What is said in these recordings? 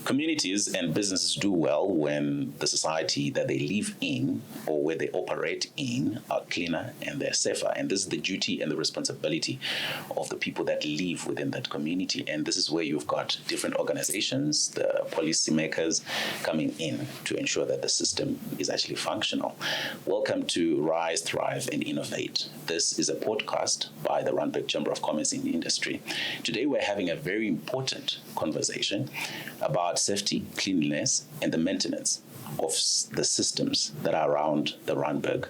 Communities and businesses do well when the society that they live in or where they operate in are cleaner and they're safer. And this is the duty and the responsibility of the people that live within that community. And this is where you've got different organizations, the policymakers coming in to ensure that the system is actually functional. Welcome to Rise, Thrive, and Innovate. This is a podcast by the Randburg Chamber of Commerce in the Industry. Today we're having a very important conversation about safety, cleanliness, and the maintenance of the systems that are around the Randburg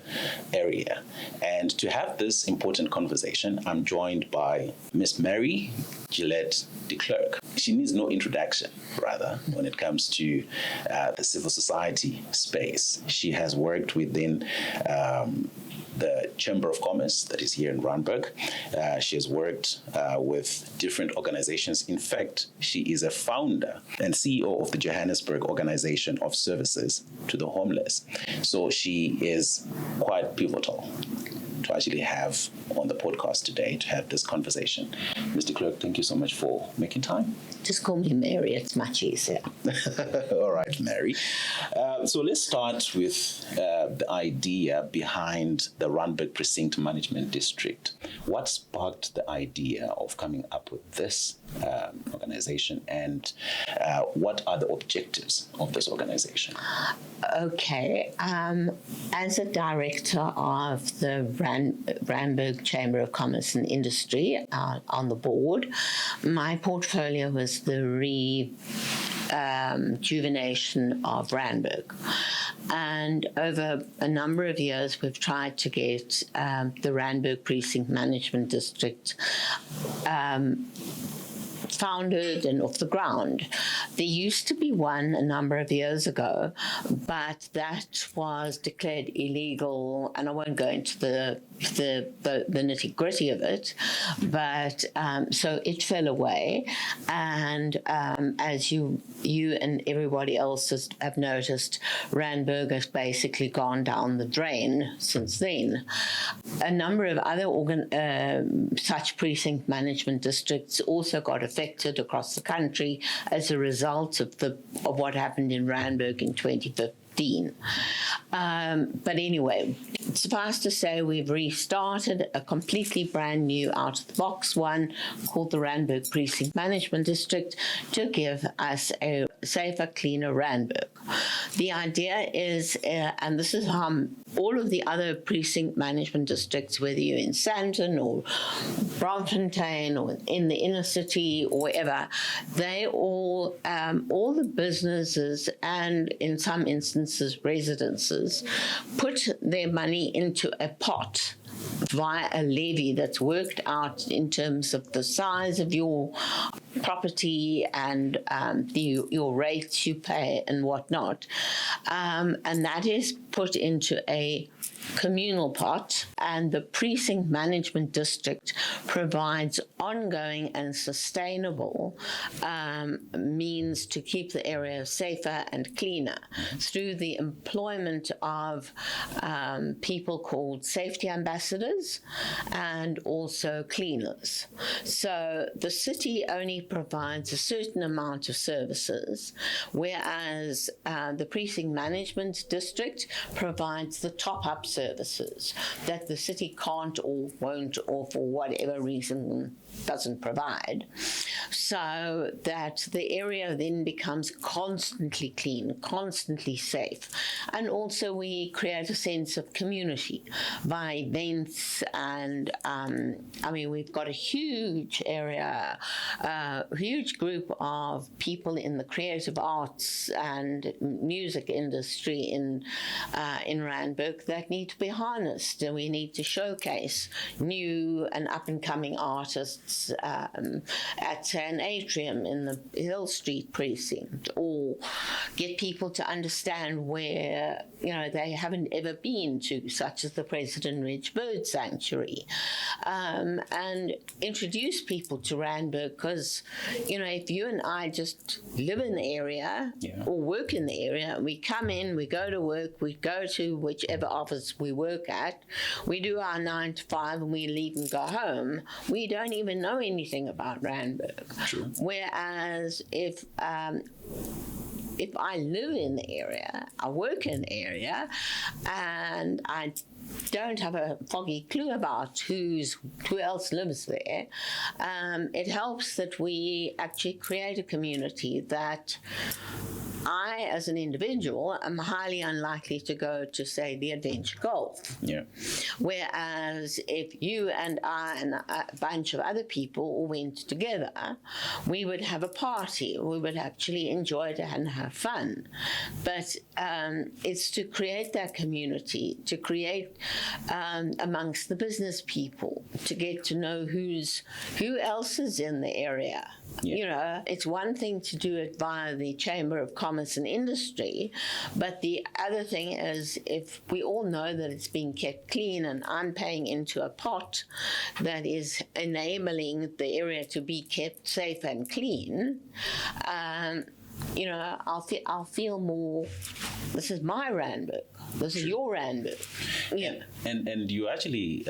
area. And to have this important conversation, I'm joined by Miss Mary Gillet-de Klerk. She needs no introduction, rather, when it comes to the civil society space. She has worked within the Chamber of Commerce that is here in Randburg. She has worked with different organizations. In fact, she is a founder and CEO of the Johannesburg Organization of Services to the Homeless. So she is quite pivotal to actually have on the podcast today to have this conversation. Mr. Klerk, thank you so much for making time. Just call me Mary, it's much easier. All right, Mary. So let's start with the idea behind the Randburg Precinct Management District. What sparked the idea of coming up with this organization, and what are the objectives of this organization? Okay. As a director of the Randburg Chamber of Commerce and Industry on the board, my portfolio was the rejuvenation of Randburg. And over a number of years, we've tried to get the Randburg Precinct Management District founded and off the ground. There used to be one a number of years ago, but that was declared illegal, and I won't go into the nitty-gritty of it, but so it fell away, and as you and everybody else have noticed, Randburg has basically gone down the drain since then. A number of other such precinct management districts also got affected across the country as a result of what happened in Randburg in 2015. But anyway, suffice to say, we've restarted a completely brand new out-of-the-box one called the Randburg Precinct Management District to give us a safer, cleaner Randburg. The idea is, and this is how all of the other precinct management districts, whether you're in Sandton or Braamfontein or in the inner city or wherever, they all the businesses and in some instances residences put their money into a pot via a levy that's worked out in terms of the size of your property and your rates you pay and whatnot. And that is put into a communal pot, and the precinct management district provides ongoing and sustainable means to keep the area safer and cleaner through the employment of people called safety ambassadors and also cleaners. So the city only provides a certain amount of services, whereas the precinct management district provides the top-up services that the city can't or won't, or for whatever reason doesn't provide, so that the area then becomes constantly clean, constantly safe. And also we create a sense of community by events, and we've got a huge area, huge group of people in the creative arts and music industry in Randburg that need to be harnessed, and we need to showcase new and up-and-coming artists at an atrium in the Hill Street precinct, or get people to understand where they haven't ever been to, such as the President Ridge Bird Sanctuary, and introduce people to Randburg, because if you and I just live in the area or work in the area, we come in, we go to work, we go to whichever office we work at, we do our 9 to 5 and we leave and go home, we don't even even know anything about Randburg. True. Whereas if I live in the area, I work in the area, and I don't have a foggy clue about who else lives there, it helps that we actually create a community that I, as an individual, am highly unlikely to go to, say, the Adventure Golf. Yeah. Whereas if you and I and a bunch of other people all went together, we would have a party. We would actually enjoy it and have fun. But it's to create that community, to create amongst the business people, to get to know who else is in the area. Yeah. You know, it's one thing to do it via the Chamber of Commerce and Industry, but the other thing is if we all know that it's being kept clean and I'm paying into a pot that is enabling the area to be kept safe and clean, you know, I'll feel more, this is my Randburg, this is your Randburg. Yeah. And you're actually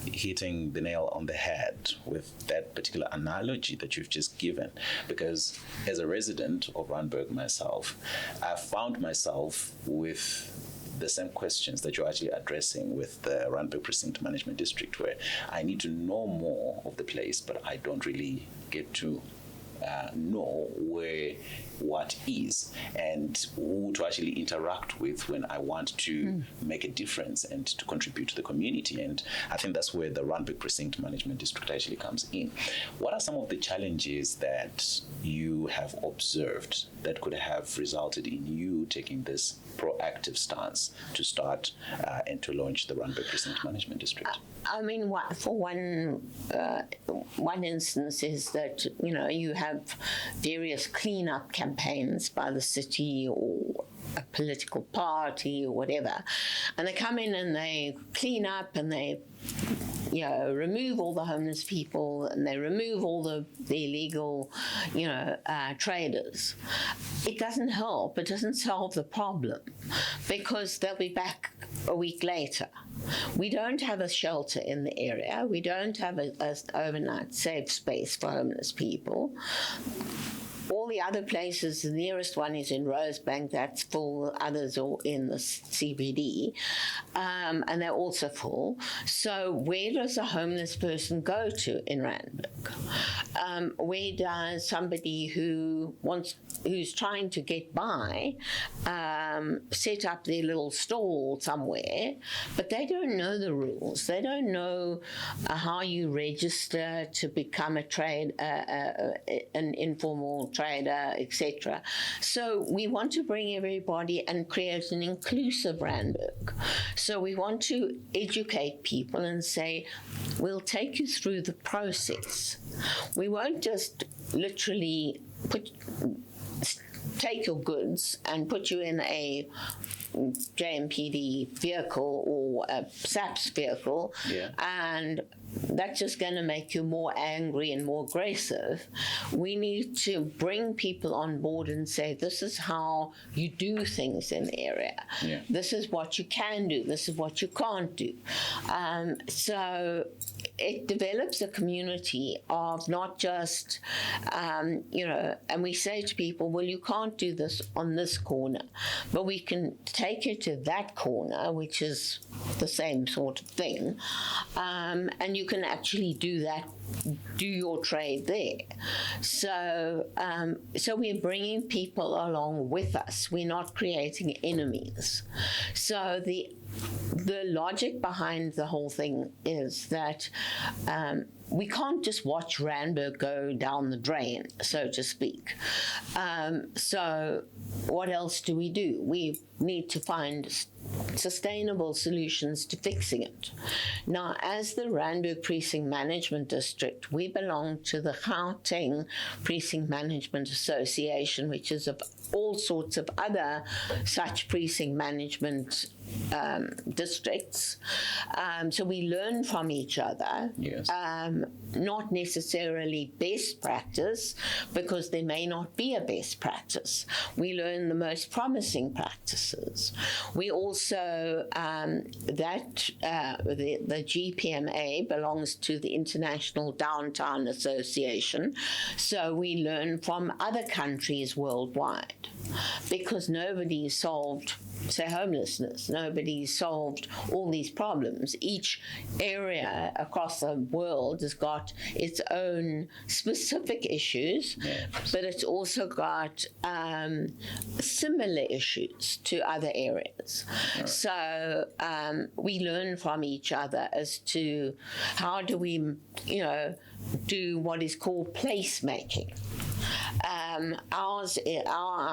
hitting the nail on the head with that particular analogy that you've just given, because as a resident of Randburg myself, I found myself with the same questions that you're actually addressing with the Randburg Precinct Management District, where I need to know more of the place, but I don't really get to know what is and who to actually interact with when I want to make a difference and to contribute to the community. And I think that's where the Randburg Precinct Management District actually comes in. What are some of the challenges that you have observed that could have resulted in you taking this proactive stance to start and to launch the Randburg Precinct Management District? I mean, for one instance is that, you know, you have various cleanup campaigns by the city or a political party or whatever, and they come in and they clean up and they, you know, remove all the homeless people and they remove all the illegal, you know, traders. It doesn't help. It doesn't solve the problem because they'll be back a week later. We don't have a shelter in the area. We don't have an overnight safe space for homeless people. All the other places, the nearest one is in Rosebank, that's full, others are in the CBD, and they're also full. So where does a homeless person go to in Randburg? Where does somebody who's trying to get by set up their little stall somewhere, but they don't know the rules. They don't know how you register to become an informal trader, etc. So we want to bring everybody and create an inclusive Randburg. So we want to educate people and say, we'll take you through the process. We won't just literally take your goods and put you in a JMPD vehicle or a SAPS vehicle, and that's just going to make you more angry and more aggressive. We need to bring people on board and say, this is how you do things in the area. Yeah. This is what you can do. This is what you can't do. So it develops a community of not just, you know, and we say to people, well, you can't do this on this corner, but we can take you to that corner, which is the same sort of thing, and you can actually do your trade there. So we're bringing people along with us. We're not creating enemies. So the logic behind the whole thing is that we can't just watch Randburg go down the drain, so to speak. So what else do? We need to find sustainable solutions to fixing it. Now, as the Randburg Precinct Management District, we belong to the Gauteng Precinct Management Association, which is of all sorts of other such precinct management districts. So we learn from each other. Yes. Not necessarily best practice, because there may not be a best practice. We learn the most promising practices. We also, the GPMA belongs to the International Downtown Association, so we learn from other countries worldwide, because nobody solved, say, homelessness. Nobody solved all these problems. Each area across the world has got its own specific issues, but it's also got similar issues to other areas. Right. So we learn from each other as to how do we, do what is called placemaking. Our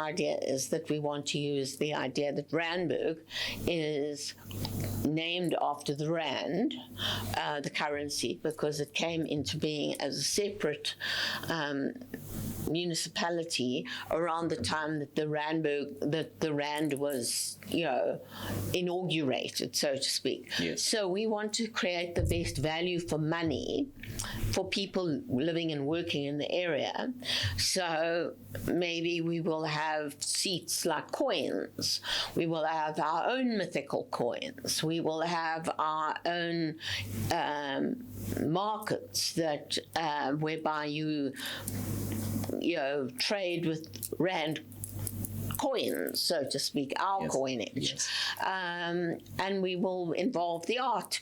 idea is that we want to use the idea that Randburg is named after the rand, the currency, because it came into being as a separate municipality around the time that the rand was, inaugurated, so to speak. Yes. So we want to create the best value for money for people living and working in the area. So maybe we will have seats like coins. We will have our own mythical coins. We will have our own markets that whereby you trade with rand coins, so to speak, our coinage. Yes. And we will involve the art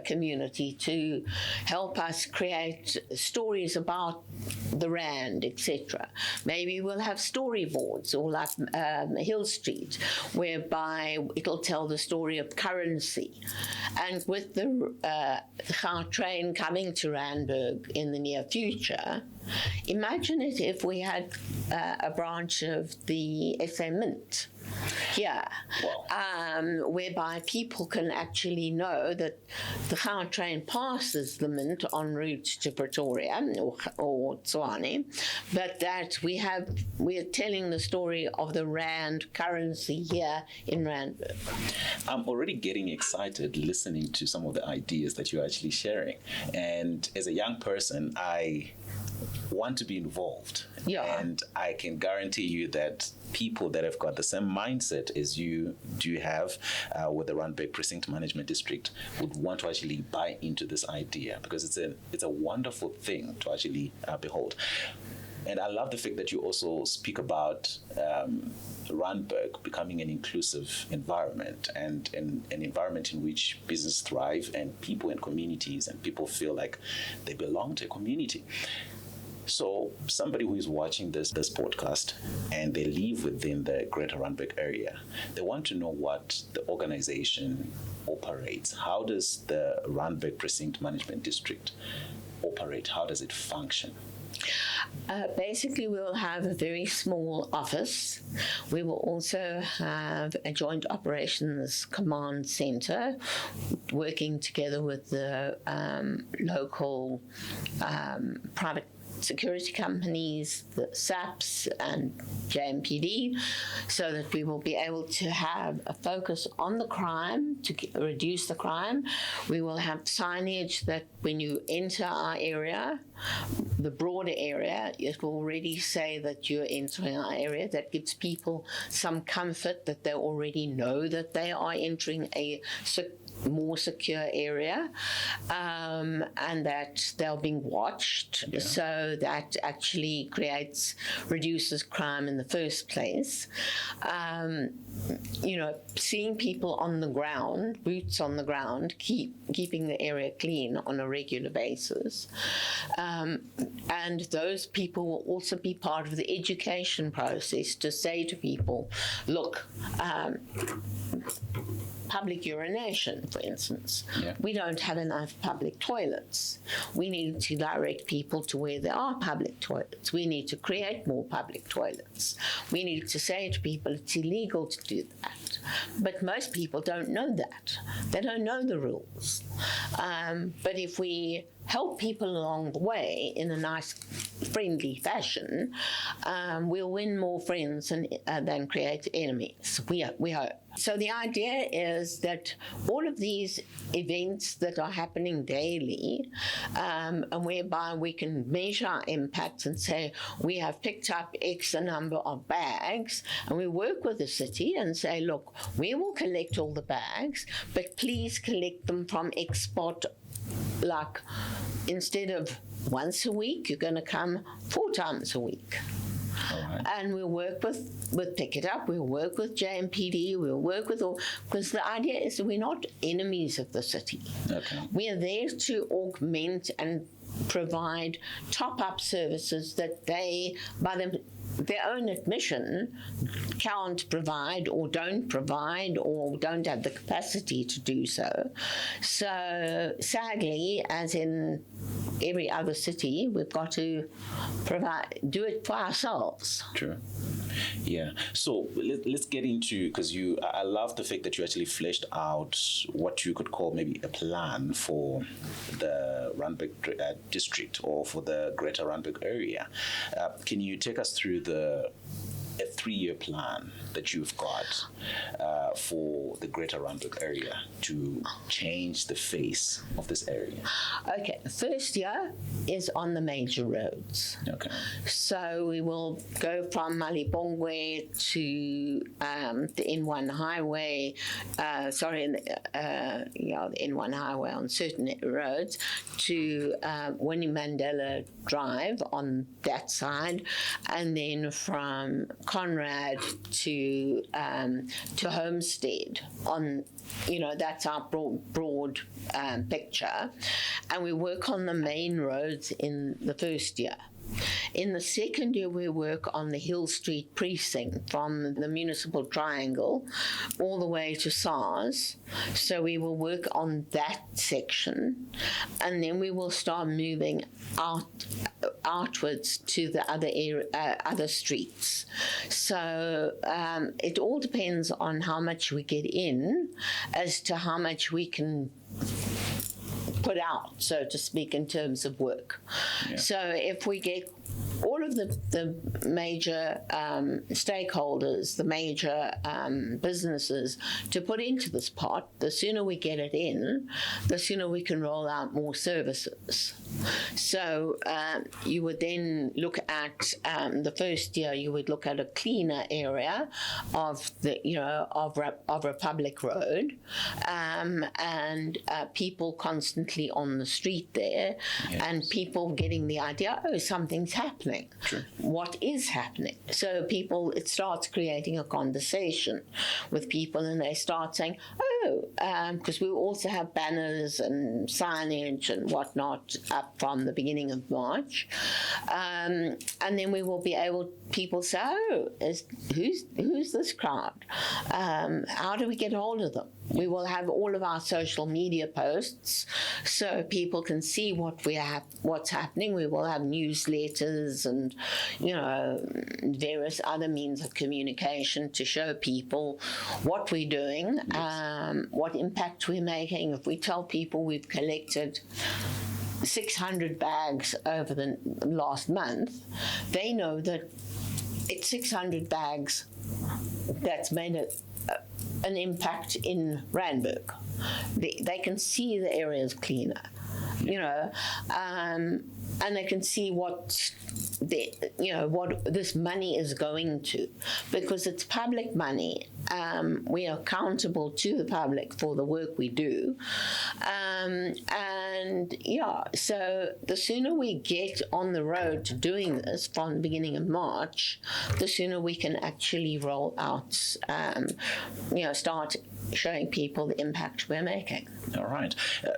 community to help us create stories about the rand, etc. Maybe we'll have storyboards, or like Hill Street, whereby it'll tell the story of currency. And with the train coming to Randburg in the near future, imagine it if we had a branch of the SA Mint here, whereby people can actually know that the train passes the Mint en route to Pretoria or Tshwane, but that we're telling the story of the rand currency here in Randburg. I'm already getting excited listening to some of the ideas that you're actually sharing, and as a young person, I want to be involved. Yeah. And I can guarantee you that people that have got the same mindset as you do have with the Randburg Precinct Management District would want to actually buy into this idea, because it's a wonderful thing to actually behold. And I love the fact that you also speak about Randburg becoming an inclusive environment, and an environment in which business thrive and people and communities and people feel like they belong to a community. So somebody who is watching this podcast and they live within the Greater Randburg area, they want to know what the organization operates. How does the Randburg Precinct Management District operate? How does it function? Basically, we will have a very small office. We will also have a joint operations command center, working together with the local private security companies, the SAPs and JMPD, so that we will be able to have a focus on the crime, to reduce the crime. We will have signage that when you enter our area, the broader area, it will already say that you're entering our area. That gives people some comfort that they already know that they are entering a more secure area, and that they're being watched. Yeah. So that actually reduces crime in the first place. Seeing people on the ground, boots on the ground, keeping the area clean on a regular basis. And those people will also be part of the education process to say to people, look, public urination, for instance. Yeah. We don't have enough public toilets. We need to direct people to where there are public toilets. We need to create more public toilets. We need to say to people it's illegal to do that. But most people don't know that. They don't know the rules. But if we help people along the way in a nice, friendly fashion, we'll win more friends than create enemies. We hope. So the idea is that all of these events that are happening daily, and whereby we can measure our impacts and say we have picked up X number of bags, and we work with the city and say, look, we will collect all the bags, but please collect them from X spot. Like, instead of once a week, you're going to come 4 times a week. Right. And we'll work with Pick It Up, we'll work with JMPD, we'll work with all, because the idea is that we're not enemies of the city. Okay. We are there to augment and provide top-up services that they, by their own admission, can't provide or don't have the capacity to do so. So sadly, as in every other city, we've got to do it for ourselves. True. Yeah. So let's get into, because I love the fact that you actually fleshed out what you could call maybe a plan for the Randburg district or for the Greater Randburg area. Can you take us through a 3-year plan that you've got for the Greater Randburg area to change the face of this area? Okay, the first year is on the major roads. Okay. So we will go from Malibongwe to the N1 highway, the N1 highway on certain roads, to Winnie Mandela Drive on that side, and then from Conrad to Homestead on, that's our broad picture, and we work on the main roads in the first year. In the second year, we work on the Hill Street precinct from the Municipal Triangle all the way to SARS. So we will work on that section, and then we will start moving outwards to the other streets. So it all depends on how much we get in as to how much we can put out, so to speak, in terms of work. Yeah. So if we get all of the major stakeholders, the major businesses to put into this pot, the sooner we get it in, the sooner we can roll out more services. So you would then look at the first year. You would look at a cleaner area of of Republic Road, and people constantly on the street there, yes. And people getting the idea, oh, something's happening. True. What is happening? So it starts creating a conversation with people, and they start saying, oh, because we also have banners and signage and whatnot up from the beginning of March, and then we will be able. People say, oh, who's this crowd? How do we get hold of them? We will have all of our social media posts so people can see what's happening. We will have newsletters and, various other means of communication to show people what we're doing, yes. What impact we're making. If we tell people we've collected 600 bags over the last month, they know that it's 600 bags that's made an impact in Randburg. They can see the areas cleaner, and they can see what this money is going to, because it's public money. We are accountable to the public for the work we do, so the sooner we get on the road to doing this from the beginning of March, the sooner we can actually roll out, start showing people the impact we're making. All right.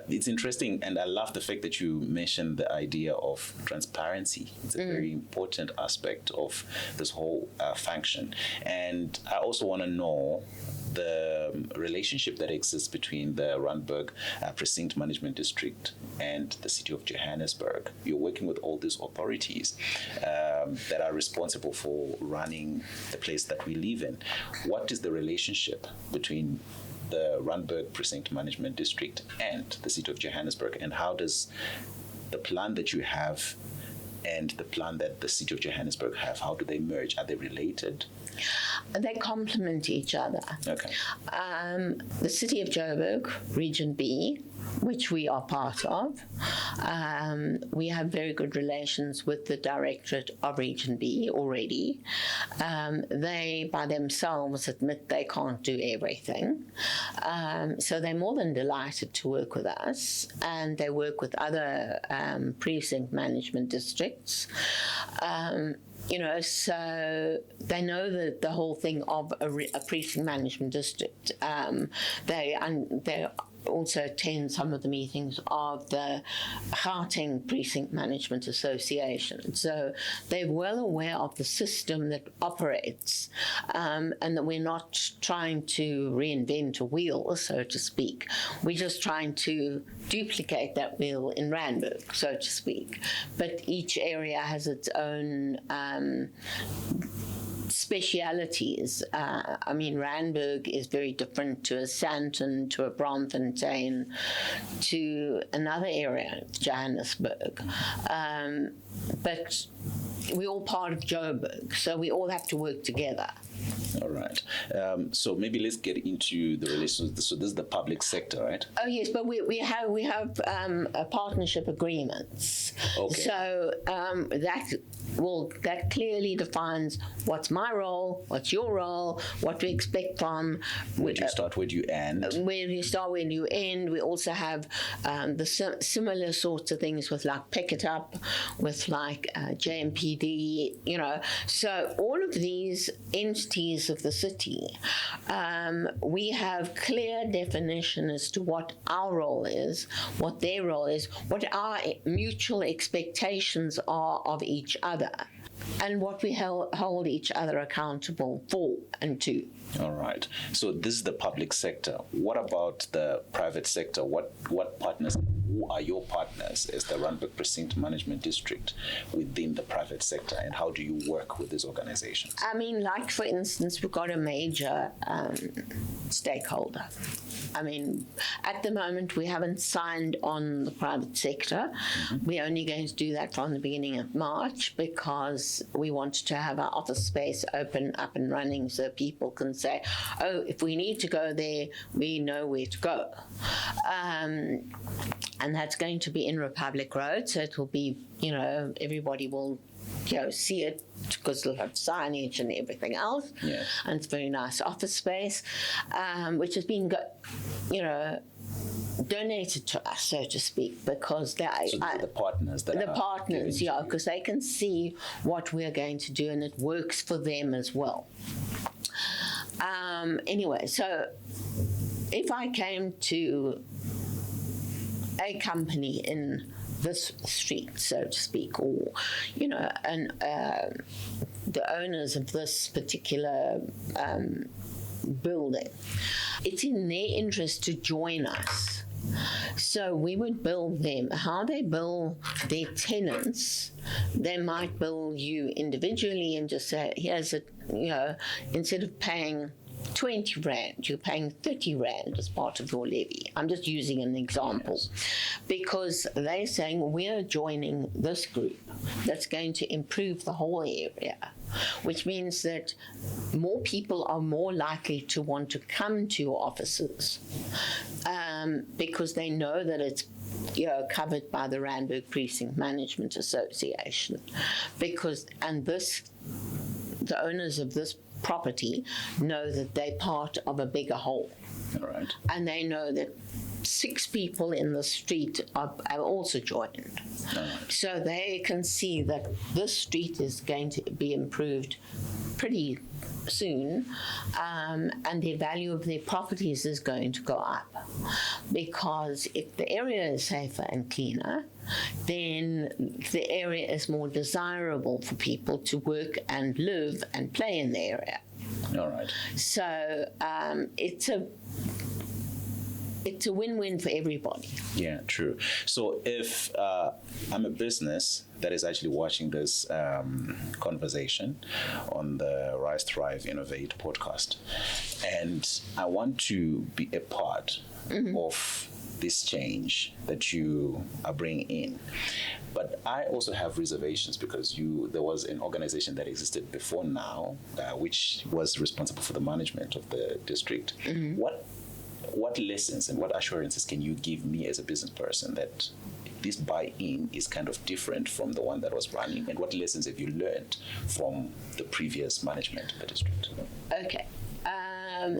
It's interesting, and I love the fact that you mentioned the idea of transparency. It's a very important aspect of this whole function. And I also want to know the relationship that exists between the Randburg Precinct Management District and the city of Johannesburg. You're working with all these authorities. that are responsible for running the place that we live in. What is the relationship between the Randburg Precinct Management District and the City of Johannesburg, and how does the plan that you have and the plan that the City of Johannesburg have, how do they merge? Are they related? They complement each other. Okay. The City of Joburg, Region B, which we are part of, we have very good relations with the Directorate of Region B already. They, by themselves, admit they can't do everything. So they're more than delighted to work with us, and they work with other precinct management districts. So they know the whole thing of a precinct management district. They also attend some of the meetings of the Gauteng Precinct Management Association. So they're well aware of the system that operates, and that we're not trying to reinvent a wheel, so to speak. We're just trying to duplicate that wheel in Randburg, so to speak. But each area has its own specialities. Randburg is very different to a Sandton, to a Braamfontein, to another area, Johannesburg. But we're all part of Joburg, so we all have to work together. All right. So maybe let's get into the relations. So this is the public sector, right? Oh yes, but we have partnership agreements. Okay. So that clearly defines what's my role, what's your role, what we expect from. Where do you start? Where do you end? Where you start, where you end. We also have the similar sorts of things with like Pick It Up, with like JMPD. So all of these entities of the city, we have clear definition as to what our role is, what their role is, what our mutual expectations are of each other, and what we hold each other accountable for and to. All right. So this is the public sector. What about the private sector? What partners? Who are your partners as the Randburg Precinct Management District within the private sector, and how do you work with these organizations? Like for instance, we've got a major stakeholder. At the moment, we haven't signed on the private sector. Mm-hmm. We're only going to do that from the beginning of March, because we want to have our office space open, up and running, so people can say, oh, if we need to go there, we know where to go. And that's going to be in Republic Road, so it will be, everybody will see it, because they'll have signage and everything else. Yes. And it's a very nice office space, which has been, donated to us, so to speak, because the partners because they can see what we're going to do, and it works for them as well. Anyway, so if I came to a company in this street, so to speak, or and the owners of this particular building, it's in their interest to join us. So we would bill them. How they bill their tenants, they might bill you individually and just say, here's it, instead of paying 20 Rand, you're paying 30 Rand as part of your levy. I'm just using an example. Yes. Because they're saying we're joining this group that's going to improve the whole area, which means that more people are more likely to want to come to your offices, because they know that it's covered by the Randburg Precinct Management Association, the owners of this property know that they're part of a bigger whole. All right. And they know that 6 people in the street are also joined. All right. So they can see that this street is going to be improved pretty soon, and the value of their properties is going to go up, because if the area is safer and cleaner, then the area is more desirable for people to work and live and play in the area. All right. So it's it's a win-win for everybody. Yeah, true. So if I'm a business that is actually watching this conversation on the Rise, Thrive, Innovate podcast, and I want to be a part of this change that you are bringing in. But I also have reservations because there was an organization that existed before now, which was responsible for the management of the district. What lessons and what assurances can you give me as a business person that this buy-in is kind of different from the one that was running? And what lessons have you learned from the previous management of the district? Okay.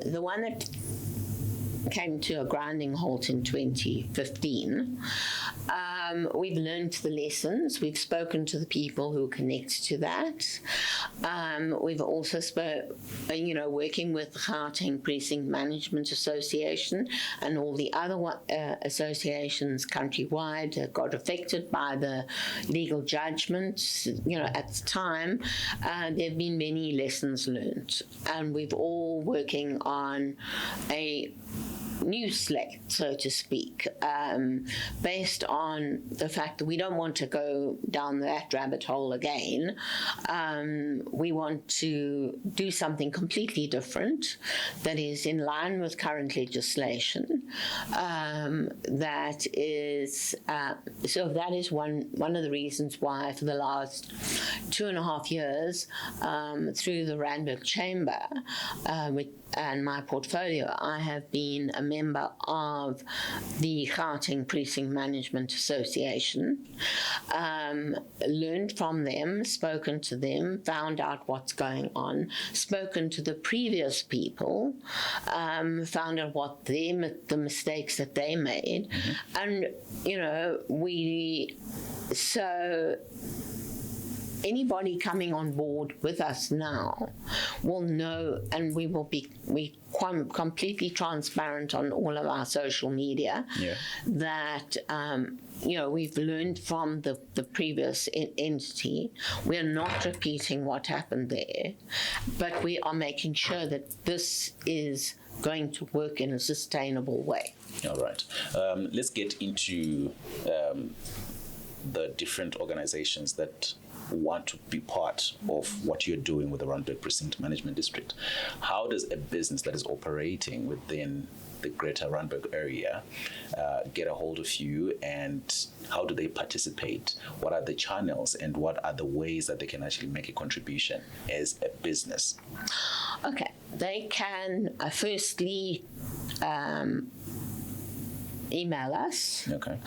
The one that came to a grinding halt in 2015. We've learned the lessons. We've spoken to the people who connect to that. We've also working with the Gauteng Precinct Management Association and all the other associations countrywide that got affected by the legal judgments. At the time, there have been many lessons learned, and we've all working on a new slate, so to speak, based on the fact that we don't want to go down that rabbit hole again. We want to do something completely different that is in line with current legislation. That is one of the reasons why for the last 2.5 years through the Randburg Chamber and my portfolio, I have been a member of the Gauteng Precinct Management Association, learned from them, spoken to them, found out what's going on, spoken to the previous people, found out what the mistakes that they made, and anybody coming on board with us now will know, and we will be completely transparent on all of our social media, that we've learned from the previous entity. We're not repeating what happened there, but we are making sure that this is going to work in a sustainable way. All right. Let's get into the different organizations that want to be part of what you're doing with the Randburg Precinct Management District. How does a business that is operating within the greater Randburg area get a hold of you, and how do they participate? What are the channels and what are the ways that they can actually make a contribution as a business? Okay, they can firstly email us. Okay.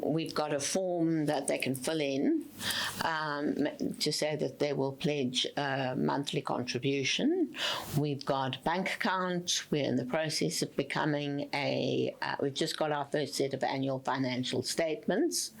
We've got a form that they can fill in to say that they will pledge a monthly contribution. We've got a bank account. We're in the process of becoming we've just got our first set of annual financial statements.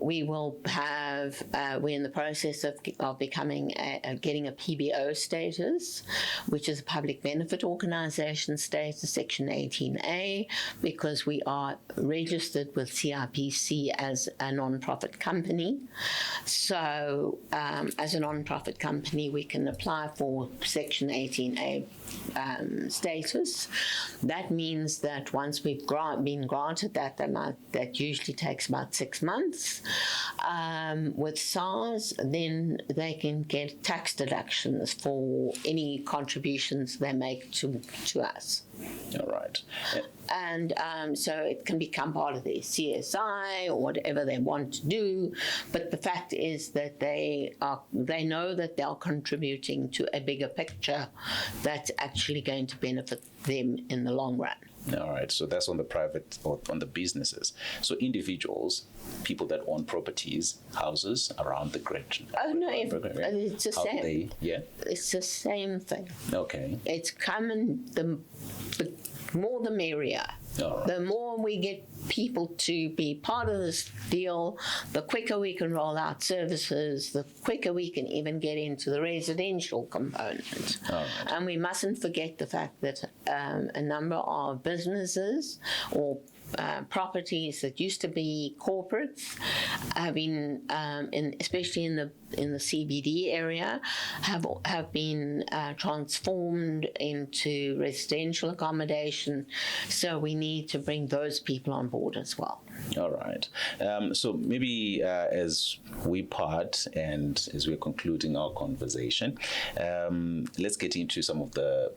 We will have, we're in the process of becoming getting a PBO status, which is a public benefit organisation status, Section 18A, because we are registered with CIPC as a non-profit company. So as a non-profit company, we can apply for Section 18A status. That means that once we've been granted that usually takes about 6 months. With SARS, then they can get tax deductions for any contributions they make to us. All right. And so it can become part of their CSI or whatever they want to do. But the fact is that they know that they're contributing to a bigger picture that's actually going to benefit them in the long run. All right, so that's on the private or on the businesses. So individuals, people that own properties, houses around the great. It's the same. It's the same thing. Okay. It's common. The more the merrier. Right. The more we get people to be part of this deal, the quicker we can roll out services, the quicker we can even get into the residential component. Right. And we mustn't forget the fact that a number of businesses or properties that used to be corporates have been, especially in the CBD area, have been transformed into residential accommodation. So we need to bring those people on board as well. All right. So maybe as we part and as we're concluding our conversation, let's get into some of the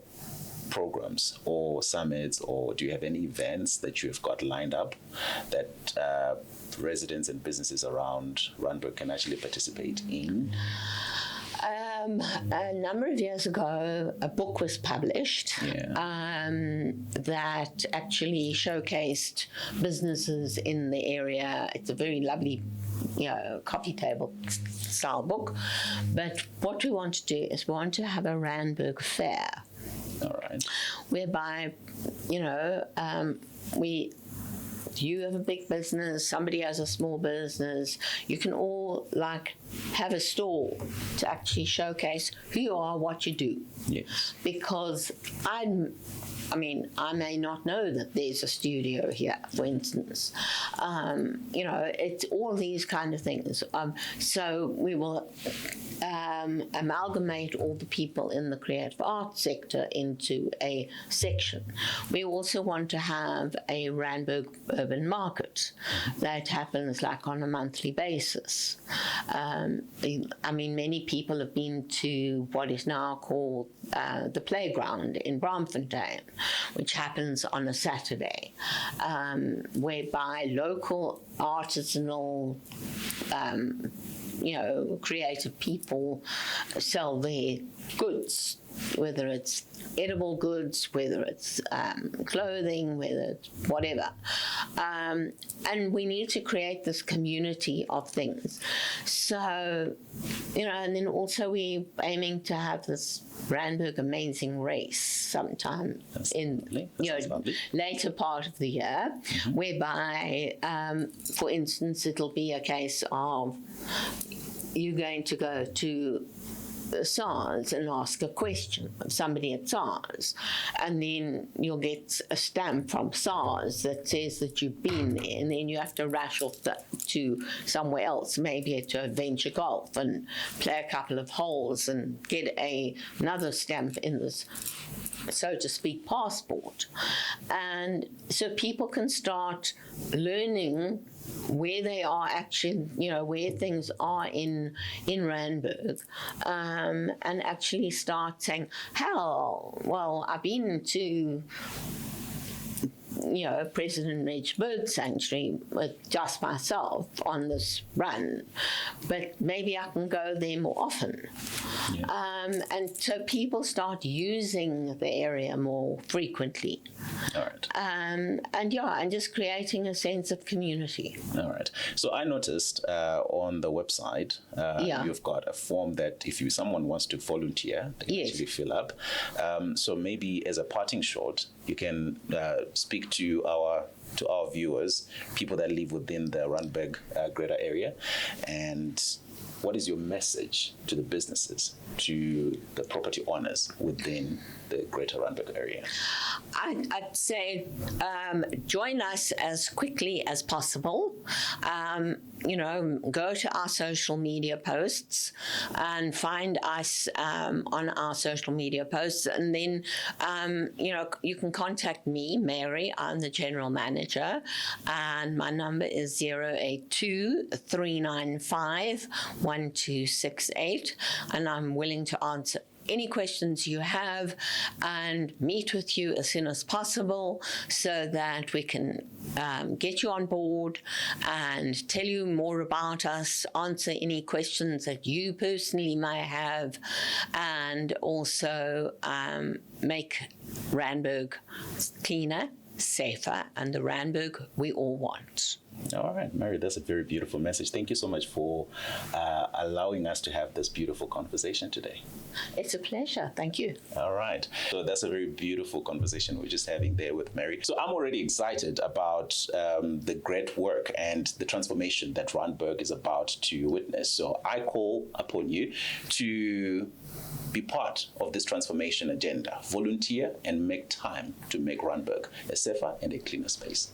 programs or summits, or do you have any events that you have got lined up that residents and businesses around Randburg can actually participate in? A number of years ago, a book was published that actually showcased businesses in the area. It's a very lovely, coffee table style book. But what we want to do is we want to have a Randburg fair. All right. Whereby, you have a big business, somebody has a small business, you can all have a stall to actually showcase who you are, what you do. Yes. Because I may not know that there's a studio here, for instance. It's all these kind of things. So we will amalgamate all the people in the creative arts sector into a section. We also want to have a Randburg urban market that happens on a monthly basis. Many people have been to what is now called the playground in Braamfontein, which happens on a Saturday, whereby local artisanal creative people sell their goods, whether it's edible goods, whether it's clothing, whether it's whatever. And we need to create this community of things. So, and then also we're aiming to have this Randburg Amazing Race sometime later part of the year, whereby, for instance, it'll be a case of you're going to go to SARS and ask a question of somebody at SARS, and then you'll get a stamp from SARS that says that you've been there, and then you have to rush off to somewhere else, maybe to adventure golf and play a couple of holes and get another stamp in this, so to speak, passport. And so people can start learning where they are actually, where things are in Randburg, and actually start saying, hell, well, I've been to President Reg Bird Sanctuary with just myself on this run, but maybe I can go there more often. Yeah. And so people start using the area more frequently. All right. And just creating a sense of community. All right. So I noticed on the website, you've got a form that if someone wants to volunteer, they can actually fill up. So maybe as a parting shot, you can speak to our viewers, people that live within the Randburg greater area, and what is your message to the businesses, to the property owners within the greater Randburg area? I'd say join us as quickly as possible. Go to our social media posts and find us on our social media posts. And then, you can contact me, Mary. I'm the general manager. And my number is 082-395-1268. And I'm willing to answer any questions you have and meet with you as soon as possible so that we can get you on board and tell you more about us, answer any questions that you personally may have, and also make Randburg cleaner, safer, and the Randburg we all want. All right, Mary, that's a very beautiful message. Thank you so much for allowing us to have this beautiful conversation today. It's a pleasure. Thank you. All right. So that's a very beautiful conversation we're just having there with Mary. So I'm already excited about the great work and the transformation that Randburg is about to witness. So I call upon you to be part of this transformation agenda. Volunteer and make time to make Randburg a safer and a cleaner space.